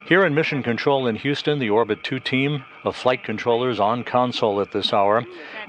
Here in Mission Control in Houston, the Orbit 2 team of flight controllers on console at this hour,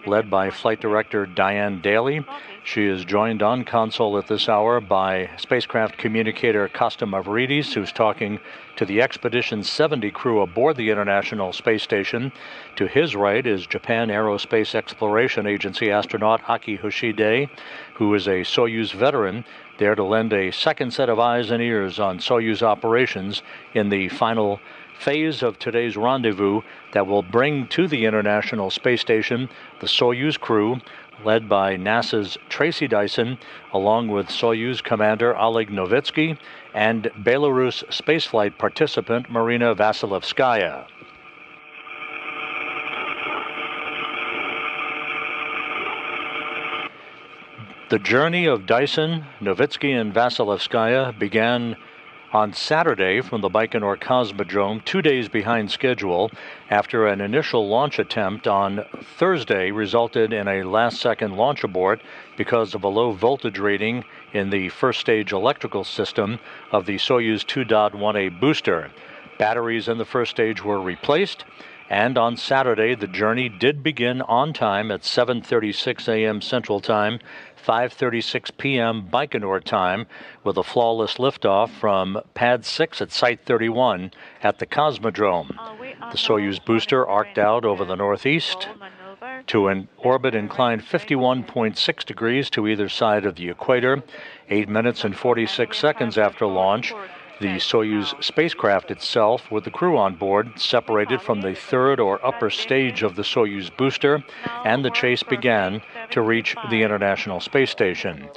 led by Flight Director Diane Daly. She is joined on console at this hour by spacecraft communicator Costa Mavridis, who's talking to the Expedition 70 crew aboard the International Space Station. To his right is Japan Aerospace Exploration Agency astronaut Aki Hoshide, who is a Soyuz veteran, there to lend a second set of eyes and ears on Soyuz operations in the final phase of today's rendezvous that will bring to the International Space Station the Soyuz crew, led by NASA's Tracy Dyson, along with Soyuz Commander Oleg Novitsky and Belarus spaceflight participant Marina Vasilevskaya. The journey of Dyson, Novitsky, and Vasilevskaya began on Saturday from the Baikonur Cosmodrome, 2 days behind schedule, after an initial launch attempt on Thursday resulted in a last-second launch abort because of a low voltage reading in the first stage electrical system of the Soyuz 2.1A booster. Batteries in the first stage were replaced, and on Saturday the journey did begin on time at 7:36 a.m. Central Time, 5:36 p.m. Baikonur time, with a flawless liftoff from Pad 6 at Site 31 at the Cosmodrome. The Soyuz booster arced out over the northeast to an orbit inclined 51.6 degrees to either side of the equator. 8 minutes and 46 seconds after launch, the Soyuz spacecraft itself, with the crew on board, separated from the third or upper stage of the Soyuz booster, and the chase began to reach the International Space Station.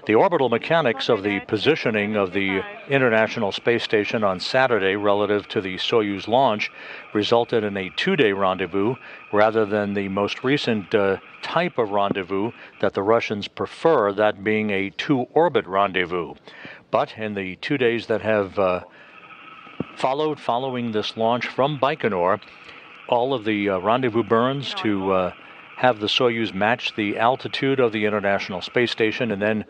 The orbital mechanics of the positioning of the International Space Station on Saturday relative to the Soyuz launch resulted in a two-day rendezvous rather than the most recent type of rendezvous that the Russians prefer, that being a two-orbit rendezvous. But in the 2 days that have following this launch from Baikonur, all of the rendezvous burns to have the Soyuz match the altitude of the International Space Station, and then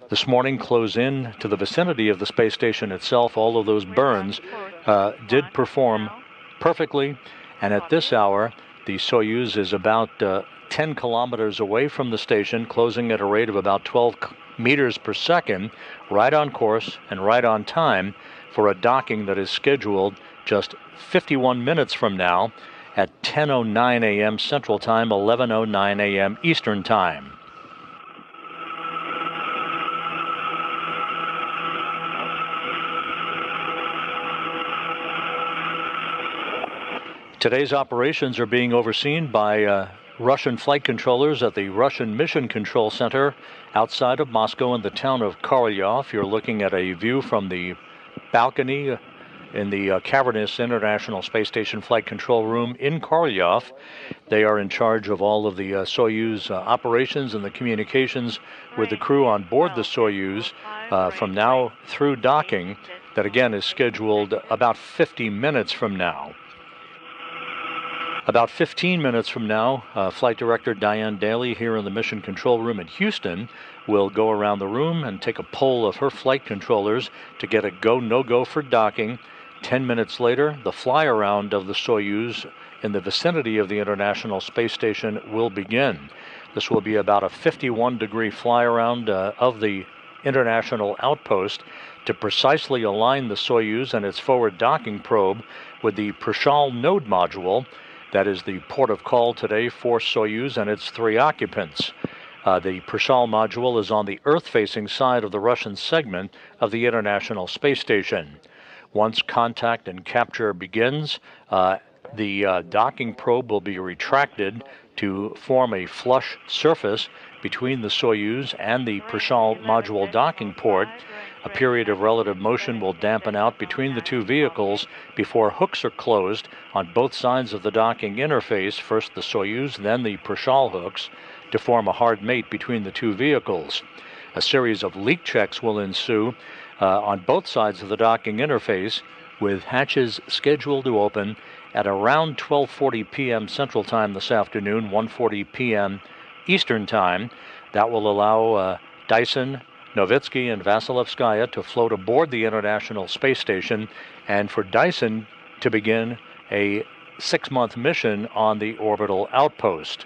this morning close in to the vicinity of the space station itself. All of those burns did perform perfectly, and at this hour, the Soyuz is about 10 kilometers away from the station, closing at a rate of about 12 meters per second, right on course and right on time for a docking that is scheduled just 51 minutes from now at 10:09 a.m. Central Time, 11:09 a.m. Eastern Time. Today's operations are being overseen by Russian flight controllers at the Russian Mission Control Center outside of Moscow in the town of Korolyov. You're looking at a view from the balcony in the cavernous International Space Station Flight Control Room in Korolyov. They are in charge of all of the Soyuz operations and the communications with the crew on board the Soyuz from now through docking, that again is scheduled about 50 minutes from now. About 15 minutes from now, Flight Director Diane Daly here in the Mission Control Room in Houston will go around the room and take a poll of her flight controllers to get a go, no-go for docking. 10 minutes later, the fly-around of the Soyuz in the vicinity of the International Space Station will begin. This will be about a 51-degree fly-around of the International Outpost to precisely align the Soyuz and its forward docking probe with the Prishal node module. That is the port of call today for Soyuz and its three occupants. The Prishal module is on the Earth-facing side of the Russian segment of the International Space Station. Once contact and capture begins, the docking probe will be retracted to form a flush surface between the Soyuz and the Prishal module docking port. A period of relative motion will dampen out between the two vehicles before hooks are closed on both sides of the docking interface, first the Soyuz, then the Prishal hooks, to form a hard mate between the two vehicles. A series of leak checks will ensue on both sides of the docking interface, with hatches scheduled to open at around 12:40 p.m. Central Time this afternoon, 1:40 p.m. Eastern Time. That will allow Dyson, Novitsky, and Vasilevskaya to float aboard the International Space Station, and for Dyson to begin a 6-month mission on the orbital outpost.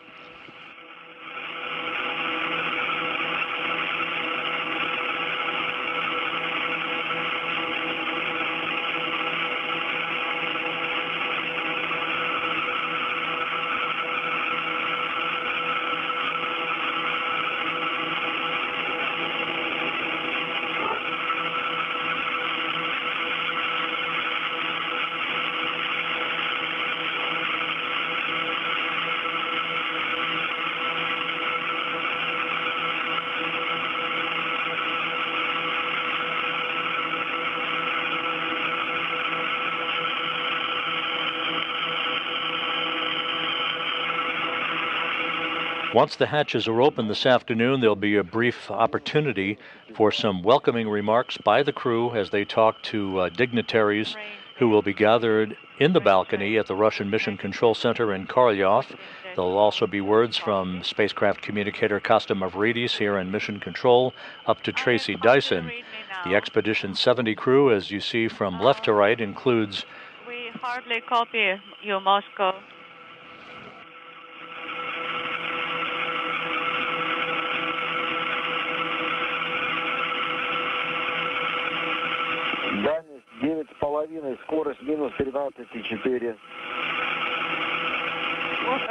Once the hatches are open this afternoon, there'll be a brief opportunity for some welcoming remarks by the crew as they talk to dignitaries who will be gathered in the balcony at the Russian Mission Control Center in Korolyov. There'll also be words from spacecraft communicator Kosta Mavridis here in Mission Control up to Tracy Dyson. The Expedition 70 crew, as you see from left to right, includes... We hardly copy you, Moscow. Дальность 9,5, скорость минус 13,4.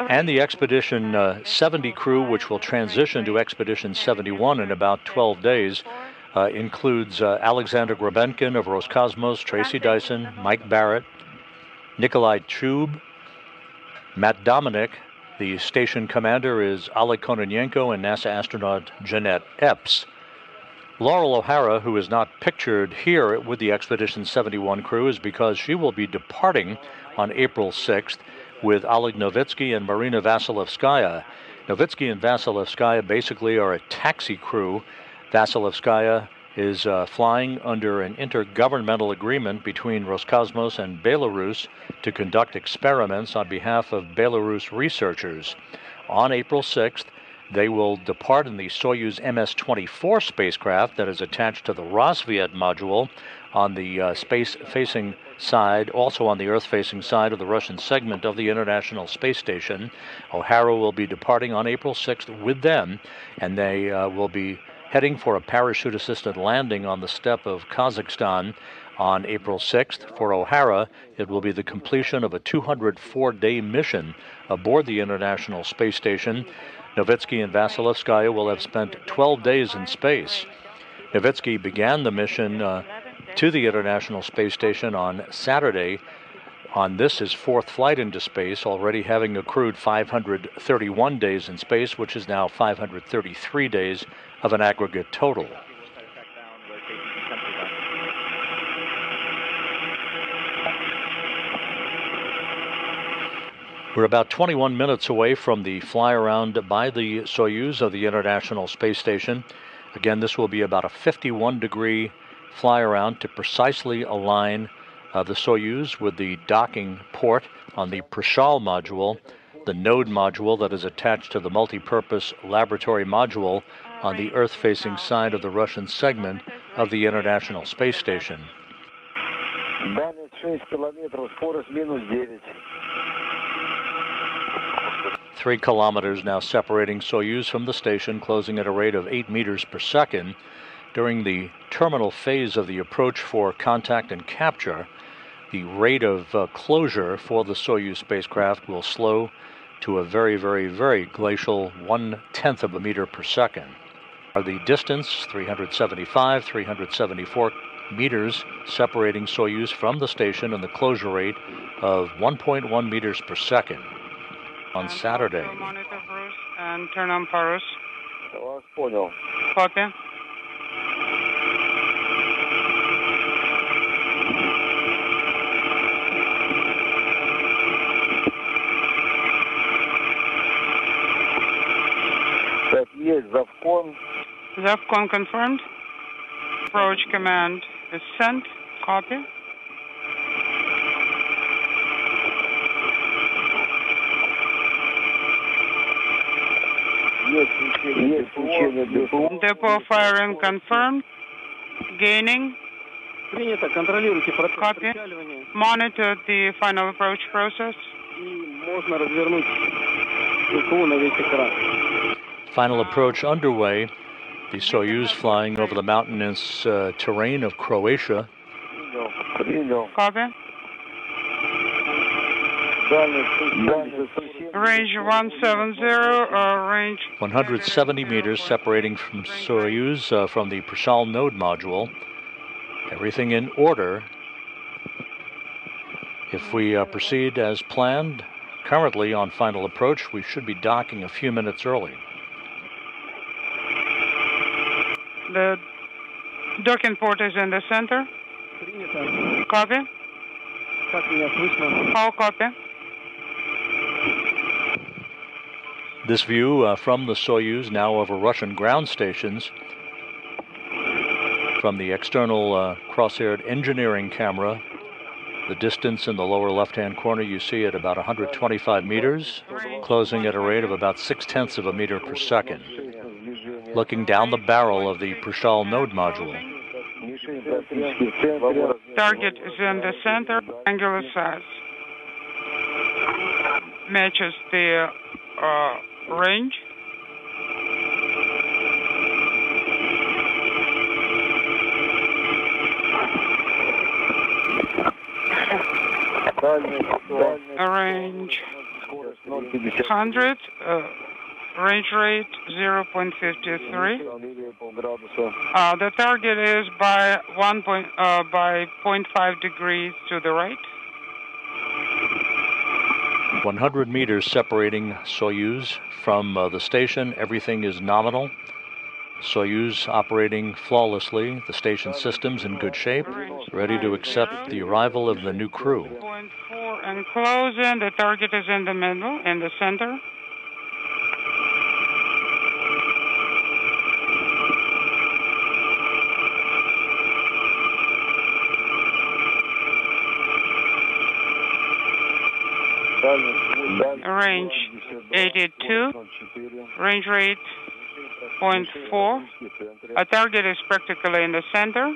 And the Expedition 70 crew, which will transition to Expedition 71 in about 12 days, includes Alexander Grabenkin of Roscosmos, Tracy Dyson, Mike Barrett, Nikolai Chub, Matt Dominic. The station commander is Oleg Kononenko, and NASA astronaut Jeanette Epps. Laurel O'Hara, who is not pictured here with the Expedition 71 crew, is because she will be departing on April 6th with Oleg Novitsky and Marina Vasilevskaya. Novitsky and Vasilevskaya basically are a taxi crew. Vasilevskaya is flying under an intergovernmental agreement between Roscosmos and Belarus to conduct experiments on behalf of Belarus researchers. On April 6th, they will depart in the Soyuz MS-25 spacecraft that is attached to the Rosviet module on the space-facing side, also on the Earth-facing side of the Russian segment of the International Space Station. O'Hara will be departing on April 6th with them, and they will be heading for a parachute-assisted landing on the steppe of Kazakhstan on April 6th. For O'Hara, it will be the completion of a 204-day mission aboard the International Space Station. Novitsky and Vasilevskaya will have spent 12 days in space. Novitsky began the mission to the International Space Station on Saturday, on this his 4th flight into space, already having accrued 531 days in space, which is now 533 days of an aggregate total. We're about 21 minutes away from the fly-around by the Soyuz of the International Space Station. Again, this will be about a 51-degree fly-around to precisely align the Soyuz with the docking port on the Prishal module, the node module that is attached to the multi-purpose laboratory module on the Earth-facing side of the Russian segment of the International Space Station. Дальность 6 километров, скорость минус 9. 3 kilometers now separating Soyuz from the station, closing at a rate of 8 meters per second. During the terminal phase of the approach for contact and capture, the rate of closure for the Soyuz spacecraft will slow to a very, very, very glacial 1/10 of a meter per second. The distance, 375, 374 meters, separating Soyuz from the station, and the closure rate of 1.1 meters per second. On Saturday. Monitor Bruce and turn on Parus. Вас понял. Copy. Так, есть Завкон. Zavcon confirmed. Approach command is sent. Copy. Есть включение ДПУ. Depot firing confirmed. Gaining Принято. Контролируйте процесс Copy. причаливания. Monitor the final approach process. И можно развернуть ИКУ на весь экран. Final approach underway. The Soyuz flying over the mountainous terrain of Croatia. Принял. Copy. Range 170, range 170 meters separating from Soyuz from the Prishal node module. Everything in order. If we proceed as planned, currently on final approach, we should be docking a few minutes early. The docking port is in the center. Принято. Copy. Как меня слышно? How copy? This view from the Soyuz now over Russian ground stations. From the external cross-haired engineering camera, the distance in the lower left-hand corner, you see at about 125 meters, closing at a rate of about 0.6 of a meter per second. Looking down the barrel of the Prishal node module. Target is in the center. Angular size matches the range. Range 100. Range rate 0.53. The target is by 0.5 degrees to the right. 100 meters separating Soyuz from the station. Everything is nominal. Soyuz operating flawlessly. The station systems in good shape, ready to accept the arrival of the new crew. 0.4 and closing. The target is in the middle, in the center. Range 82, range rate 0.4. A target is practically in the center.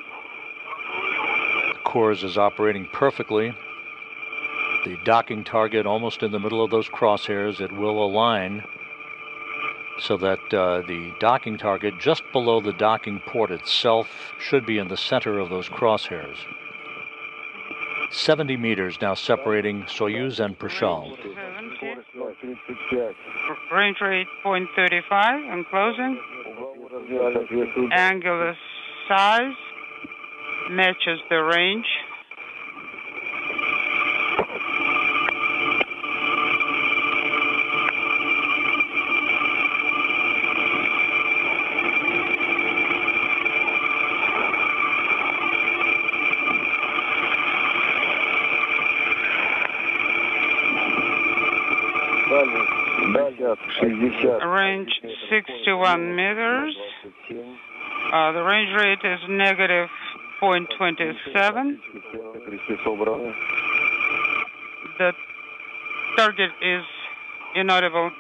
Course is operating perfectly. The docking target almost in the middle of those crosshairs. It will align so that the docking target just below the docking port itself should be in the center of those crosshairs. 70 meters now separating Soyuz and Prishal. Range rate 0.35 and closing. Angular size matches the range. Range 61 meters. The range rate is negative 0.27. The target is inaudible.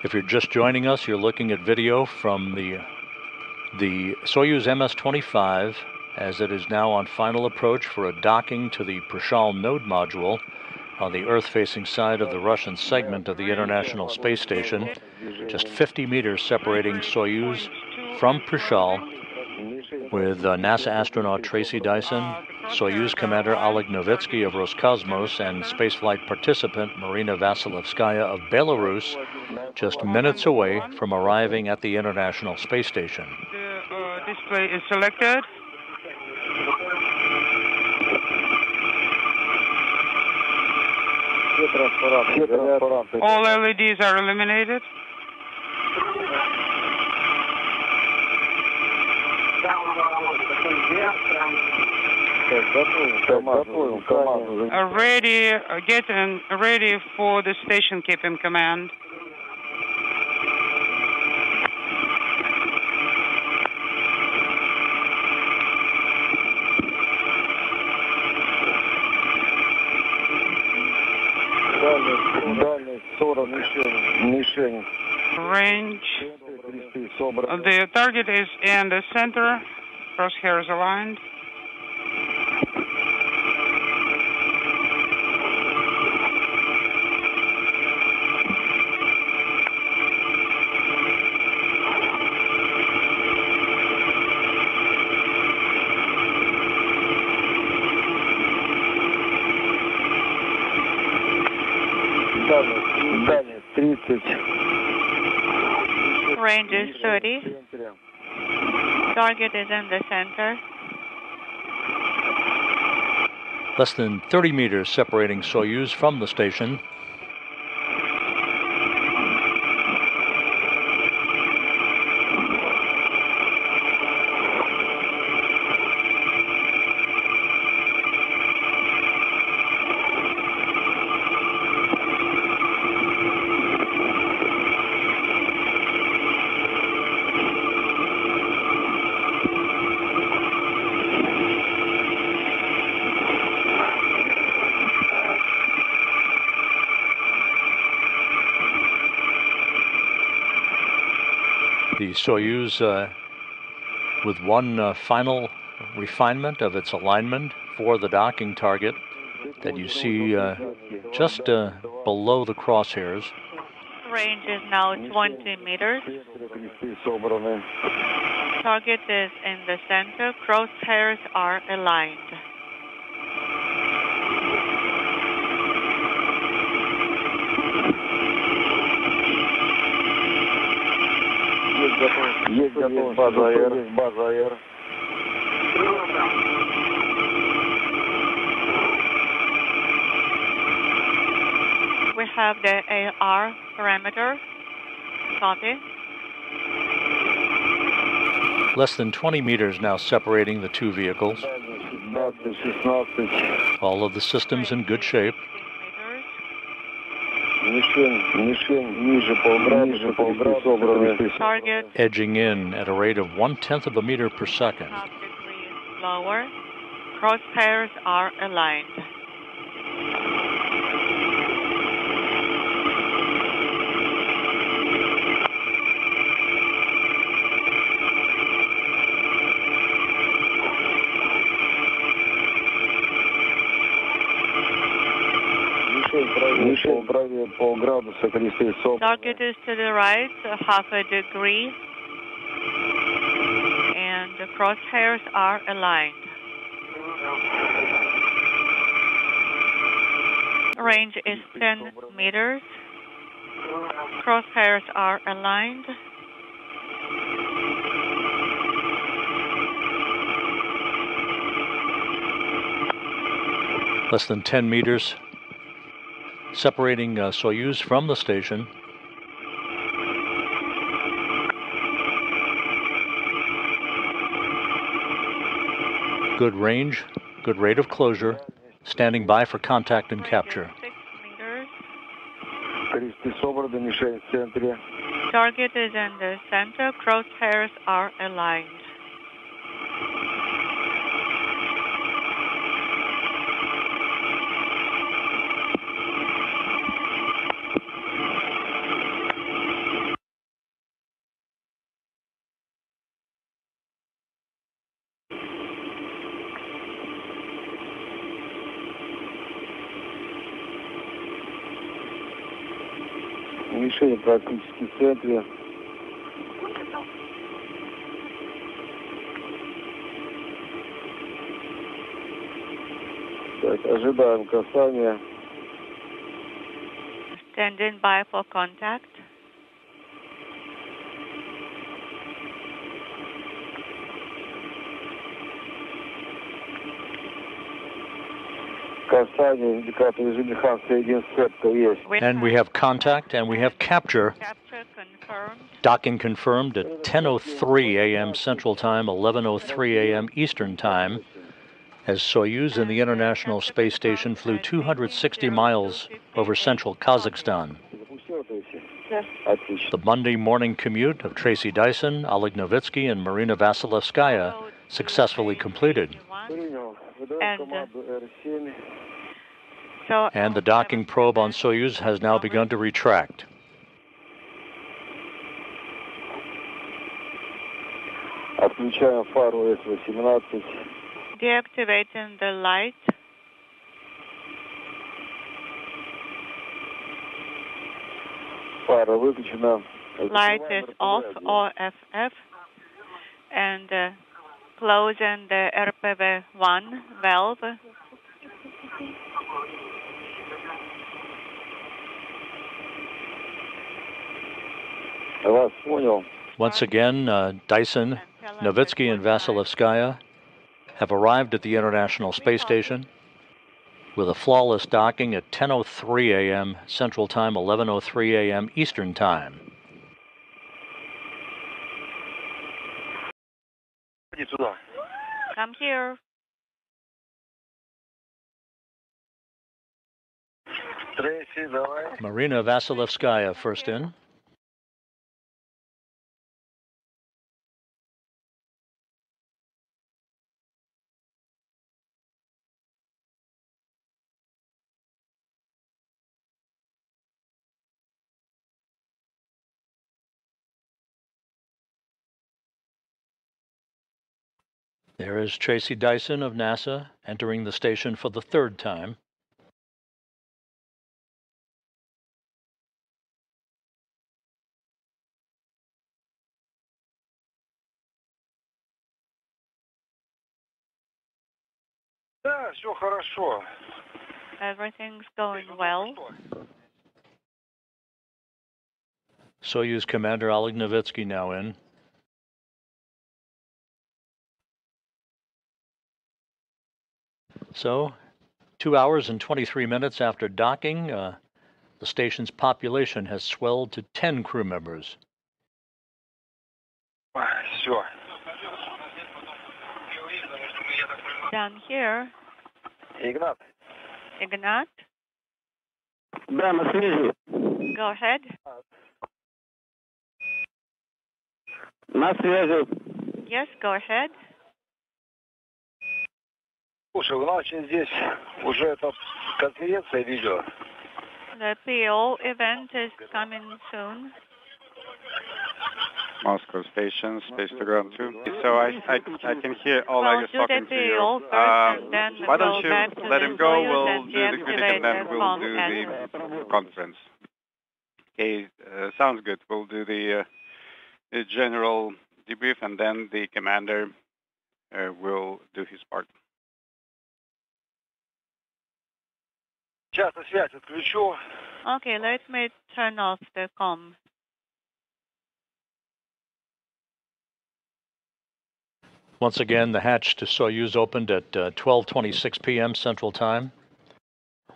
If you're just joining us, you're looking at video from the Soyuz MS-25 as it is now on final approach for a docking to the Prishal node module on the Earth-facing side of the Russian segment of the International Space Station. Just 50 meters separating Soyuz from Prishal, with NASA astronaut Tracy Dyson, Soyuz commander Oleg Novitsky of Roscosmos, and spaceflight participant Marina Vasilevskaya of Belarus, just minutes away from arriving at the International Space Station. The display is selected. All LEDs are illuminated. Getting ready for the station keeping command. The target is in the center. Crosshairs aligned. Range is 30. Target is in the center. Less than 30 meters separating Soyuz from the station. The Soyuz with one final refinement of its alignment for the docking target that you see just below the crosshairs. Range is now 20 meters. Target is in the center. Crosshairs are aligned. Есть готов, база Аэр. We have the AR parameter. Copy. Less than 20 meters now separating the two vehicles. All of the systems in good shape. Target Edging in at a rate of 1/10 of a meter per second. half degree lower. Crosshairs are aligned. Target is to the right, half a degree, and the crosshairs are aligned. Range is 10 meters. Crosshairs are aligned. Less than 10 meters separating Soyuz from the station. Good range, good rate of closure, standing by for contact and capture. 6 meters. Target is in the center. Crosshairs are aligned. Мишень практически в центре. Так, ожидаем касания. Standing by for contact. Касание, индикатор ЖДХ, соедин сцепка есть. And we have contact and we have capture. Capture confirmed. Docking confirmed at 10:03 a.m. Central Time, 11:03 a.m. Eastern Time, as Soyuz and the International Space Station flew 260 miles over central Kazakhstan. The Monday morning commute of Tracy Dyson, Oleg Novitsky, and Marina Vasilevskaya successfully completed. And the docking probe on Soyuz has now begun to retract. Отключаем фару С-18. Deactivating the light. Фара выключена. Light is off, OFF. And closing the RPV-1 valve. Вас понял. Once again, Dyson, Novitsky, and Vasilevskaya have arrived at the International Space Station with a flawless docking at 10:03 a.m. Central Time, 11:03 a.m. Eastern Time. Come here. Трейси, давай. Marina Vasilevskaya first in. There is Tracy Dyson of NASA entering the station for the third time. Да, все хорошо. Everything's going well. Soyuz Commander Oleg Novitsky now in. So, 2 hours and 23 minutes after docking, the station's population has swelled to 10 crew members. Все. Down here. Игнат. Ignat, Да, на связи. go ahead. На связи. Yes, go ahead. Слушай, у нас здесь уже эта конференция видео. The PO event is coming soon. Moscow Station, Space to Ground 2. So I can hear Oleg is We'll do talking the to you. PO first and then Why go don't you back to let the him go? Soyuz We'll and do the clinic deactivate and then the we'll comm do and the conference. Okay, sounds good. We'll do the general debrief and then the commander will do his part. Сейчас связь отключу. Okay, let me turn off the comm. Once again, the hatch to Soyuz opened at 12:26 p.m. Central Time,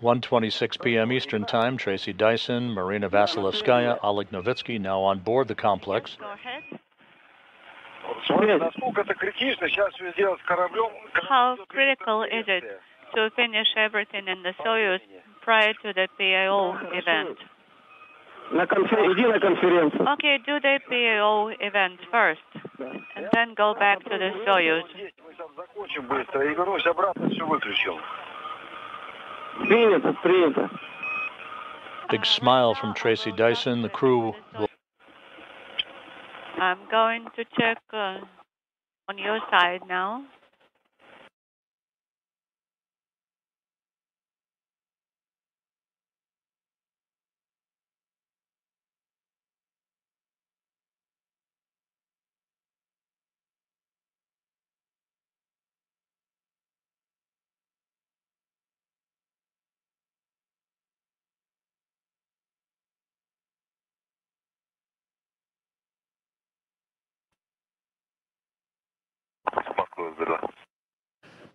1:26 p.m. Eastern Time. Tracy Dyson, Marina Vasilevskaya, Oleg Novitsky now on board the complex. Go ahead. Смотри, насколько это критично сейчас все сделать с кораблем. How critical is it to finish everything in the Soyuz prior to the PAO event? Иди на конференцию. Okay, do the PAO event first, and then go back to the Soyuz. Мы там закончим быстро и вернусь обратно, все выключил. Принято. Big smile from Tracy Dyson. The crew will. I'm going to check on your side now.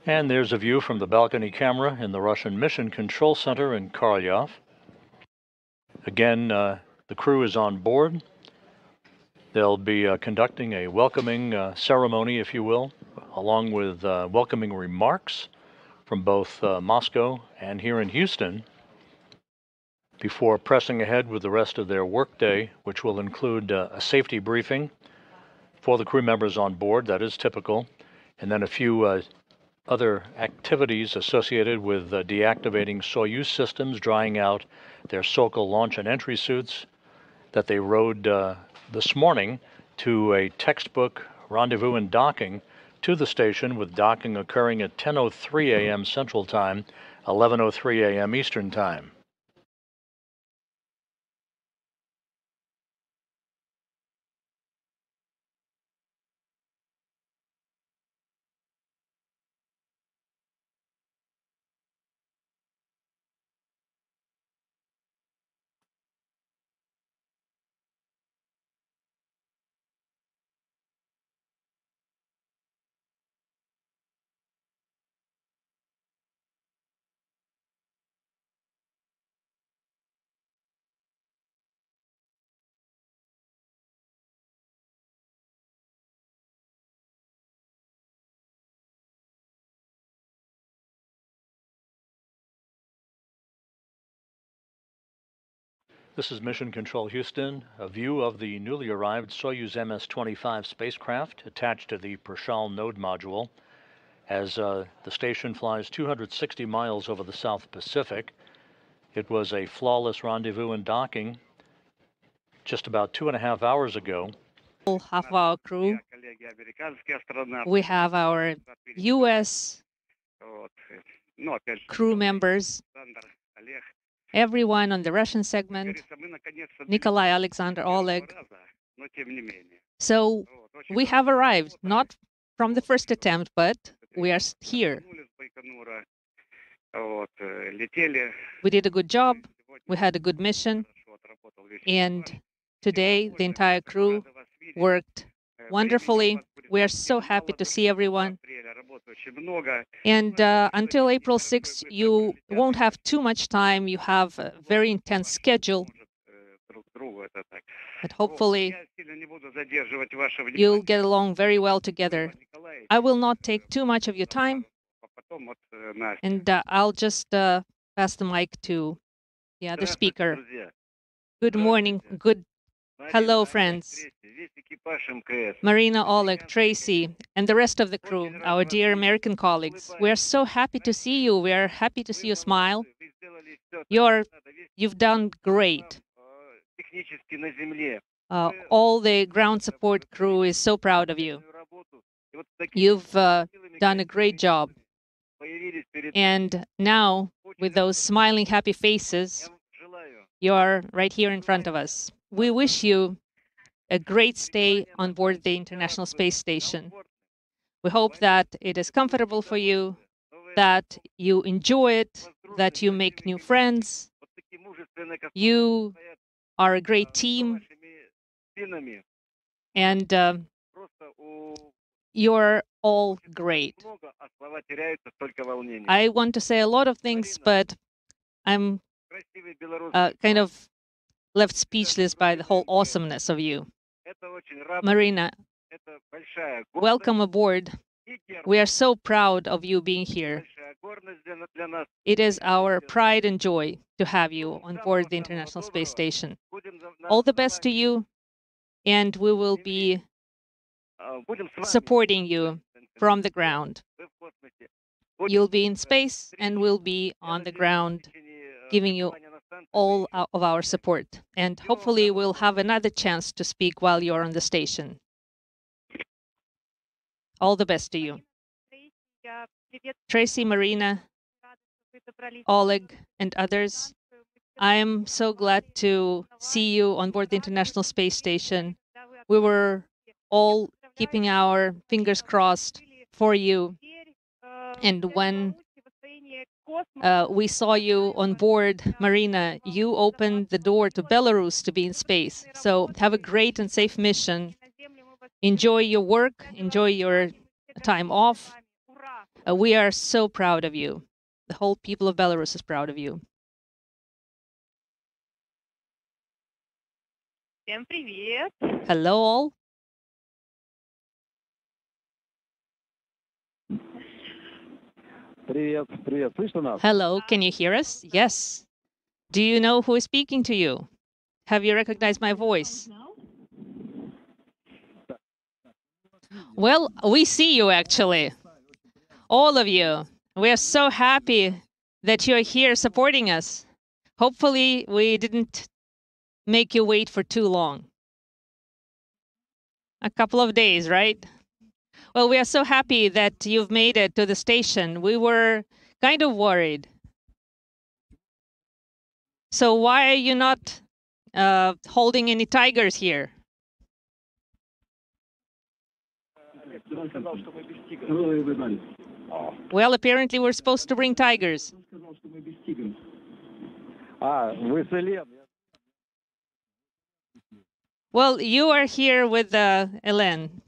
And there's a view from the balcony camera in the Russian Mission Control Center in Korolyov. Again, the crew is on board. They'll be conducting a welcoming ceremony, if you will, along with welcoming remarks from both Moscow and here in Houston, before pressing ahead with the rest of their workday, which will include a safety briefing for the crew members on board. That is typical. And then a few other activities associated with deactivating Soyuz systems, drying out their Sokol launch and entry suits that they rode this morning to a textbook rendezvous and docking to the station, with docking occurring at 10:03 a.m. Central Time, 11:03 a.m. Eastern Time. This is Mission Control Houston, a view of the newly arrived Soyuz MS-25 spacecraft attached to the Prashal node module. As the station flies 260 miles over the South Pacific, it was a flawless rendezvous and docking just about 2.5 hours ago. Half of our crew. We have our U.S. crew members, everyone on the Russian segment, Nikolai, Alexander, Oleg. So we have arrived, not from the first attempt, but we are here. We did a good job, we had a good mission, and today the entire crew worked wonderfully. We are so happy to see everyone. And until April 6th, you won't have too much time. You have a very intense schedule. But hopefully, you'll get along very well together. I will not take too much of your time. And I'll just pass the mic to the other speaker. Good morning. Hello, friends. Marina, Oleg, Tracy, and the rest of the crew, our dear American colleagues. We are so happy to see you. We are happy to see you smile. You've done great. All the ground support crew is so proud of you. You've done a great job. And now, with those smiling, happy faces, you're right here in front of us. We wish you a great stay on board the International Space Station. We hope that it is comfortable for you, that you enjoy it, that you make new friends. You are a great team, and you're all great. I want to say a lot of things, but I'm kind of left speechless by the whole awesomeness of you. Marina, welcome aboard. We are so proud of you being here. It is our pride and joy to have you on board the International Space Station. All the best to you, and we will be supporting you from the ground. You'll be in space, and we'll be on the ground giving you all of our support. And hopefully we'll have another chance to speak while you're on the station. All the best to you. Tracy, Marina, Oleg, and others, I am so glad to see you on board the International Space Station. We were all keeping our fingers crossed for you. And when we saw you on board, Marina, you opened the door to Belarus to be in space. So have a great and safe mission. Enjoy your work. Enjoy your time off. We are so proud of you. The whole people of Belarus is proud of you. Hello, all. Hello, can you hear us? Yes. Do you know who is speaking to you? Have you recognized my voice? Well, we see you actually. All of you. We are so happy that you're here supporting us. Hopefully, we didn't make you wait for too long. A couple of days, right? Well, we are so happy that you've made it to the station. We were kind of worried. So why are you not holding any tigers here? Well, apparently we're supposed to bring tigers. Well, you are here with Ellen.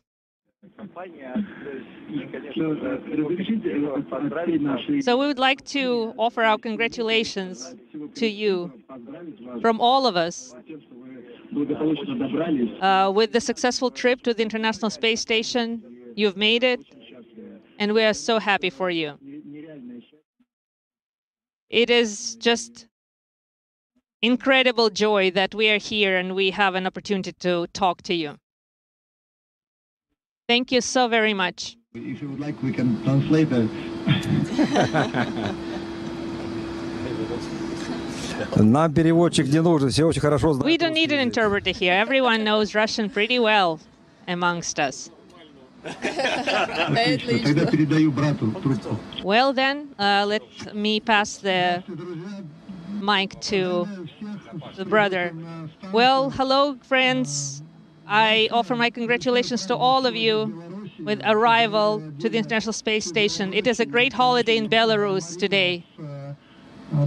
So we would like to offer our congratulations to you from all of us with the successful trip to the International Space Station. You've made it, and we are so happy for you. It is just incredible joy that we are here and we have an opportunity to talk to you. Thank you so very much. If you would like, we can translate it. We don't need an interpreter here. Everyone knows Russian pretty well amongst us. Well then, let me pass the mic to the brother. Well, hello, friends. I offer my congratulations to all of you with arrival to the International Space Station. It is a great holiday in Belarus today.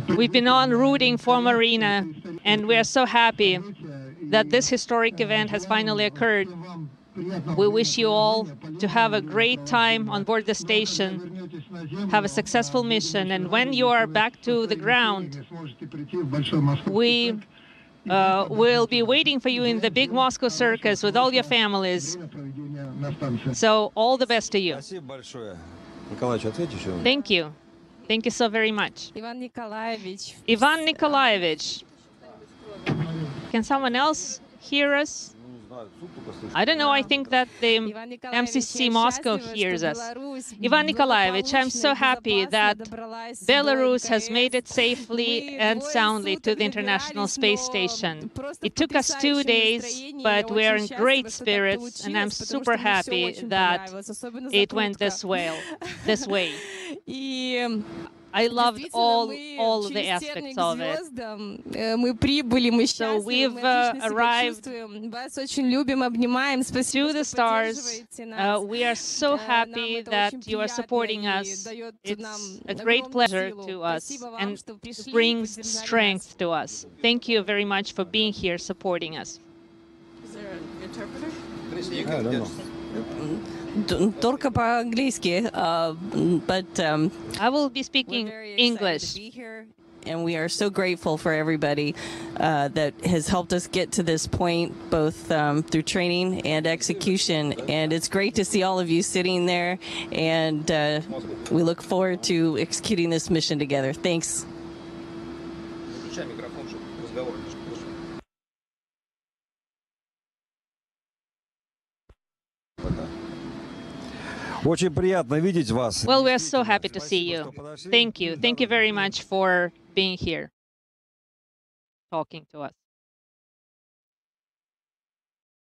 We've been on rooting for Marina, and we are so happy that this historic event has finally occurred. We wish you all to have a great time on board the station, have a successful mission, and when you are back to the ground, we will be waiting for you in the big Moscow circus with all your families. So all the best to you. Thank you. Thank you so very much. Ivan Nikolaevich. Can someone else hear us? I don't know, I think that the MCC Moscow hears us. Ivan Nikolaevich, I'm so happy that Belarus has made it safely and soundly to the International Space Station. It took us 2 days, but we are in great spirits, and I'm super happy that it went this way. I loved all of the aspects of it. So we've arrived to the stars. We are so happy that you are supporting us. It's a great pleasure to us and brings strength to us. Thank you very much for being here supporting us. Is there an interpreter? I don't know. Только по-английски, but I will be speaking English. To be here, and we are so grateful for everybody that has helped us get to this point, both through training and execution. And it's great to see all of you sitting there, and we look forward to executing this mission together. Thanks. Well, we are so happy to see you. Thank you. Thank you very much for being here, talking to us.